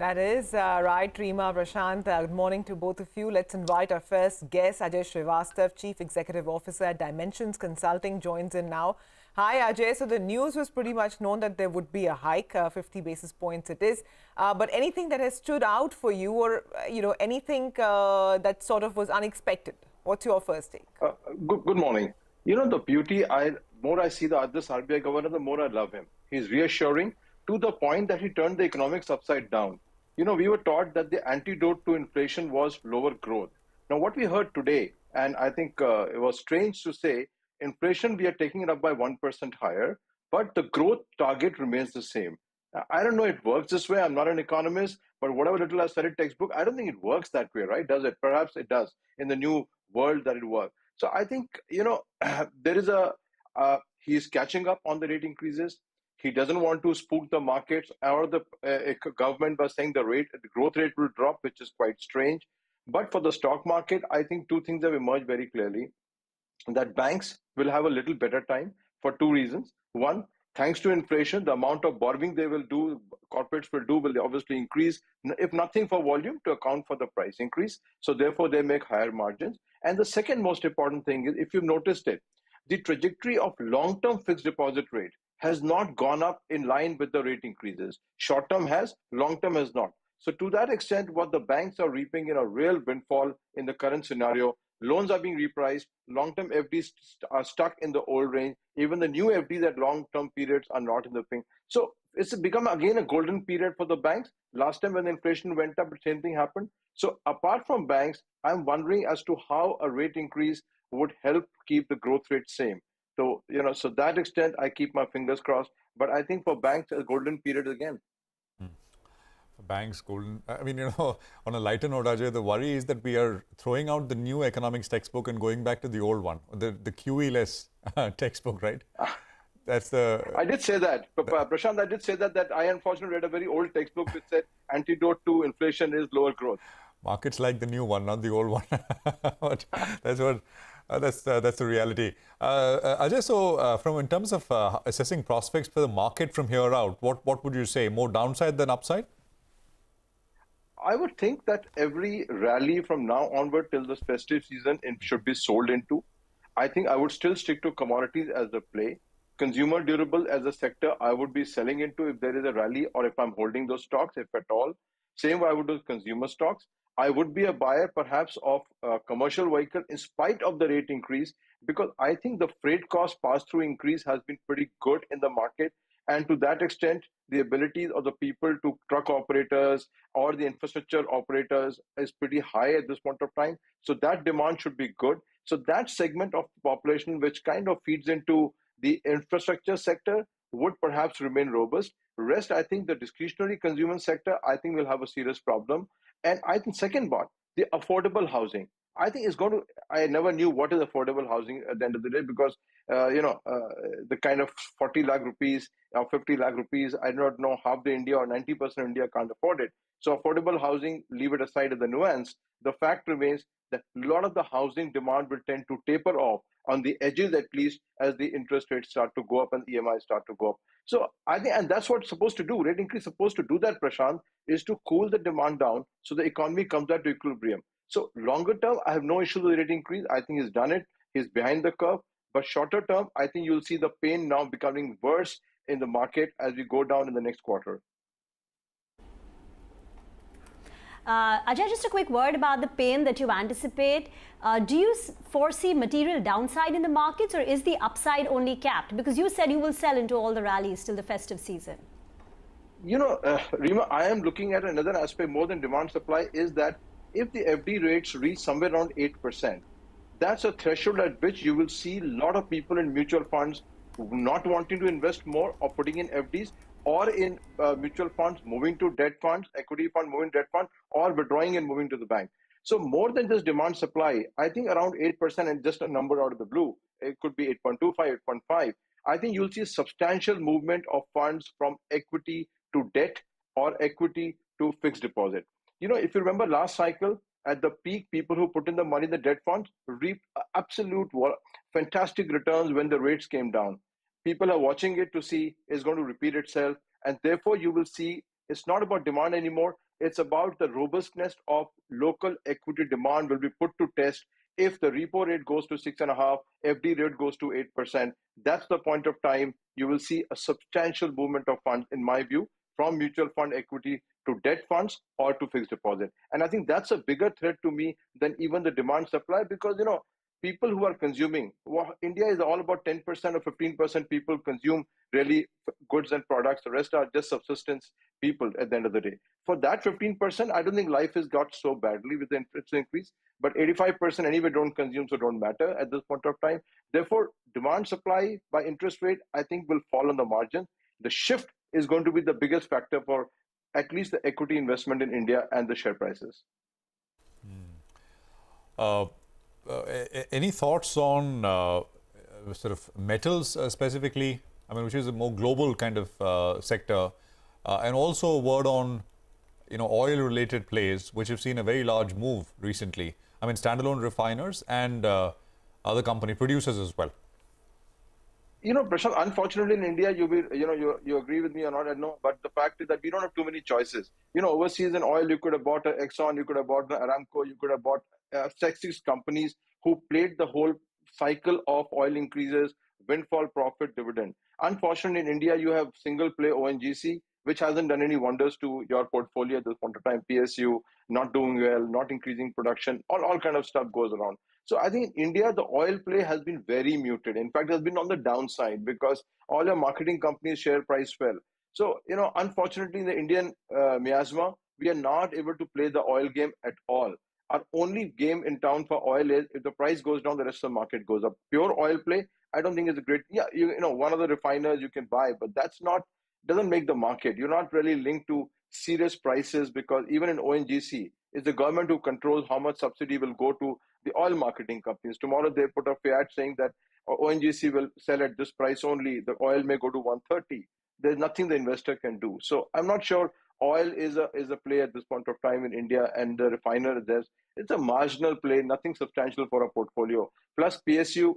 That is right, Reema, Prashant. Good morning to both of you. Let's invite our first guest, Ajay Srivastav, Chief Executive Officer at Dimensions Consulting, joins in now. Hi, Ajay. So the news was pretty much known that there would be a hike, 50 basis points it is. But anything that has stood out for you or, anything that sort of was unexpected? What's your first take? Good morning. The beauty, more I see this RBI governor, the more I love him. He's reassuring to the point that he turned the economics upside down. We were taught that the antidote to inflation was lower growth. Now, what we heard today, and I think it was strange to say, inflation, we are taking it up by 1% higher, but the growth target remains the same. I don't know it works this way. I'm not an economist, but whatever little I've studied textbook, I don't think it works that way, right? Does it? Perhaps it does in the new world that it works. So I think, there is he's catching up on the rate increases. He doesn't want to spook the markets or the government by saying the growth rate will drop, which is quite strange. But for the stock market, I think two things have emerged very clearly. That banks will have a little better time for two reasons. One, thanks to inflation, the amount of borrowing they will do, corporates will do, will obviously increase, if nothing for volume, to account for the price increase. So therefore, they make higher margins. And the second most important thing is, if you've noticed it, the trajectory of long-term fixed deposit rate has not gone up in line with the rate increases. Short-term has, long-term has not. So to that extent, what the banks are reaping in a real windfall in the current scenario, loans are being repriced, long-term FDs are stuck in the old range, even the new FDs at long-term periods are not in the pink. So it's become again a golden period for the banks. Last time when inflation went up, the same thing happened. So apart from banks, I'm wondering as to how a rate increase would help keep the growth rate same. So, so that extent, I keep my fingers crossed. But I think for banks, a golden period again. Banks, golden. I mean, on a lighter note, Ajay, the worry is that we are throwing out the new economics textbook and going back to the old one, the QE-less textbook, right? That's the. I did say that, Prashant. I did say that I unfortunately read a very old textbook which said antidote to inflation is lower growth. Markets like the new one, not the old one. But that's what. That's the reality. Ajay, so from in terms of assessing prospects for the market from here out, what would you say? More downside than upside? I would think that every rally from now onward till this festive season should be sold into. I think I would still stick to commodities as the play. Consumer durable as a sector, I would be selling into if there is a rally or if I'm holding those stocks, if at all. Same way I would do consumer stocks. I would be a buyer perhaps of a commercial vehicle in spite of the rate increase, because I think the freight cost pass-through increase has been pretty good in the market. And to that extent, the abilities of the people to truck operators or the infrastructure operators is pretty high at this point of time. So that demand should be good. So that segment of the population, which kind of feeds into the infrastructure sector, would perhaps remain robust. Rest, I think the discretionary consumer sector, I think will have a serious problem. And I think second part, the affordable housing. I think is going to. I never knew what is affordable housing at the end of the day, because the kind of 40 lakh rupees or 50 lakh rupees, I do not know, half the India or 90% of India can't afford it. So affordable housing, leave it aside as the nuance. The fact remains that a lot of the housing demand will tend to taper off on the edges, at least as the interest rates start to go up and EMI start to go up. So I think, and that's what it's supposed to do. Rate increase is supposed to do that, Prashant, is to cool the demand down so the economy comes back to equilibrium. So longer term, I have no issue with the rate increase. I think he's done it. He's behind the curve. But shorter term, I think you'll see the pain now becoming worse in the market as we go down in the next quarter. Ajay, just a quick word about the pain that you anticipate. Do you foresee material downside in the markets, or is the upside only capped? Because you said you will sell into all the rallies till the festive season. Reema, I am looking at another aspect more than demand supply, is that if the FD rates reach somewhere around 8%, that's a threshold at which you will see a lot of people in mutual funds not wanting to invest more or putting in FDs, or in mutual funds moving to debt funds, equity fund moving debt fund, or withdrawing and moving to the bank. So more than just demand supply, I think around 8%, and just a number out of the blue, it could be 8.25, 8.5. I think you'll see substantial movement of funds from equity to debt or equity to fixed deposit. If you remember last cycle, at the peak, people who put in the money in the debt funds reaped absolute fantastic returns when the rates came down. People are watching it to see it's going to repeat itself. And therefore, you will see it's not about demand anymore. It's about the robustness of local equity demand will be put to test if the repo rate goes to 6.5, FD rate goes to 8%. That's the point of time you will see a substantial movement of funds, in my view, from mutual fund equity to debt funds or to fixed deposit. And I think that's a bigger threat to me than even the demand supply, because people who are consuming, India is all about 10% or 15% people consume really goods and products. The rest are just subsistence people at the end of the day. For that 15%, I don't think life has got so badly with the interest increase, but 85% anyway don't consume, so don't matter at this point of time. Therefore, demand supply by interest rate, I think, will fall on the margin. The shift is going to be the biggest factor for at least the equity investment in India and the share prices. Any thoughts on sort of metals specifically? I mean, which is a more global kind of sector, and also a word on oil-related plays, which have seen a very large move recently. I mean, standalone refiners and other company producers as well. Prashant, unfortunately in India, you agree with me or not, I know, but the fact is that we don't have too many choices. Overseas in oil, you could have bought an Exxon, you could have bought an Aramco, you could have bought 6 companies who played the whole cycle of oil increases, windfall profit, dividend. Unfortunately, in India, you have single play ONGC, which hasn't done any wonders to your portfolio at this point of time. PSU not doing well, not increasing production, all kind of stuff goes around. So I think in India, the oil play has been very muted. In fact, it has been on the downside because all your marketing companies' share price fell. So, unfortunately, in the Indian miasma, we are not able to play the oil game at all. Our only game in town for oil is if the price goes down, the rest of the market goes up. Pure oil play, I don't think is a great. Yeah, one of the refiners you can buy, but doesn't make the market. You're not really linked to serious prices, because even in ONGC, it's the government who controls how much subsidy will go to the oil marketing companies. Tomorrow they put a fiat saying that ONGC will sell at this price only. The oil may go to 130. There's nothing the investor can do. So I'm not sure oil is a play at this point of time in India, and the refiner it's a marginal play, nothing substantial for a portfolio. Plus PSU,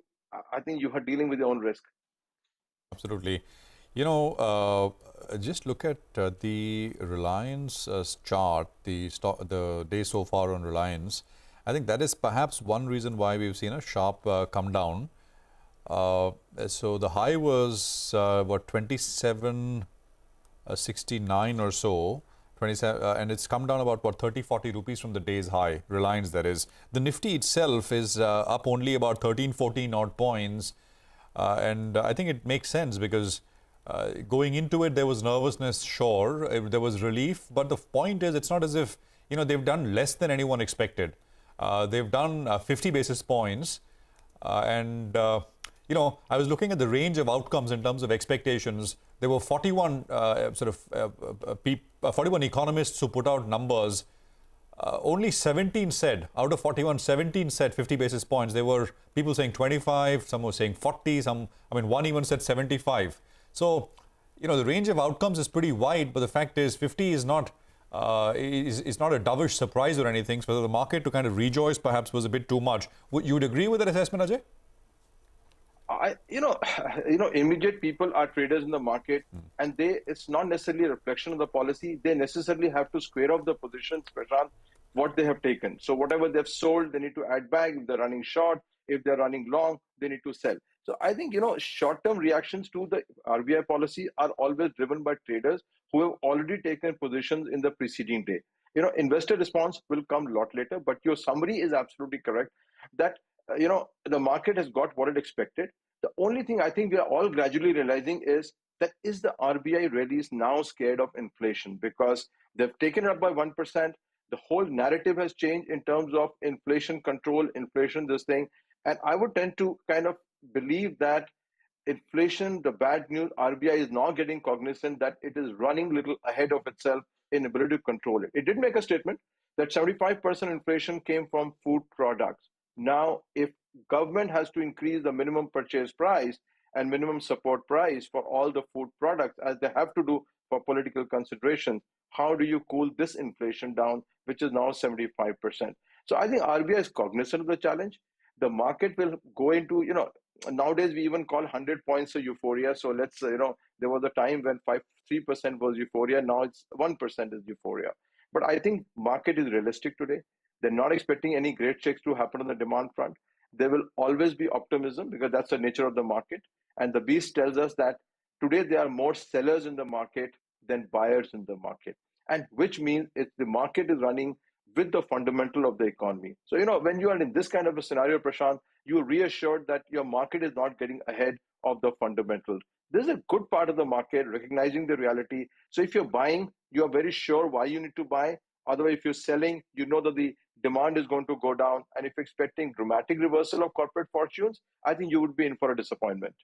I think you are dealing with your own risk. Absolutely. Just look at the Reliance chart, the day so far on Reliance. I think that is perhaps one reason why we've seen a sharp come down. So the high was 27.69 or so, 27, and it's come down about 30-40 rupees from the day's high. Reliance, that is. The Nifty itself is up only about 13-14 odd points, and I think it makes sense because going into it, there was nervousness, sure, there was relief, but the point is, it's not as if they've done less than anyone expected. They've done 50 basis points, and I was looking at the range of outcomes in terms of expectations. There were 41 41 economists who put out numbers. Only 17 said, out of 41, 17 said 50 basis points. There were people saying 25, some were saying 40, one even said 75. So, the range of outcomes is pretty wide, but the fact is 50 is not is not a dovish surprise or anything. So the market to kind of rejoice perhaps was a bit too much. You would agree with that assessment, Ajay? Immediate people are traders in the market, and it's not necessarily a reflection of the policy. They necessarily have to square off the positions, Prashant, what they have taken. So whatever they've sold, they need to add back. If they're running short, if they're running long, they need to sell. So I think, short-term reactions to the RBI policy are always driven by traders who have already taken positions in the preceding day. Investor response will come a lot later, but your summary is absolutely correct that, the market has got what it expected. The only thing I think we are all gradually realizing is that is the RBI really is now scared of inflation, because they've taken it up by 1%. The whole narrative has changed in terms of inflation control, inflation, this thing. And I would tend to kind of believe that inflation, the bad news, RBI is now getting cognizant that it is running a little ahead of itself in ability to control it. It did make a statement that 75% inflation came from food products. Now, if government has to increase the minimum purchase price and minimum support price for all the food products, as they have to do for political considerations, how do you cool this inflation down, which is now 75%? So I think RBI is cognizant of the challenge. The market will go into, nowadays we even call 100 points a euphoria. So let's, there was a time when 3% was euphoria. Now it's 1% is euphoria. But I think market is realistic today. They're not expecting any great shakes to happen on the demand front. There will always be optimism because that's the nature of the market. And the beast tells us that today there are more sellers in the market than buyers in the market. And which means if the market is running with the fundamental of the economy. So, when you are in this kind of a scenario, Prashant, you're reassured that your market is not getting ahead of the fundamentals. This is a good part of the market, recognizing the reality. So if you're buying, you are very sure why you need to buy. Otherwise, if you're selling, you know that the demand is going to go down. And if you're expecting dramatic reversal of corporate fortunes, I think you would be in for a disappointment.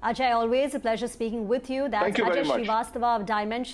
Ajay, always a pleasure speaking with you. That's Thank you very Ajay much. Srivastava of Dimension.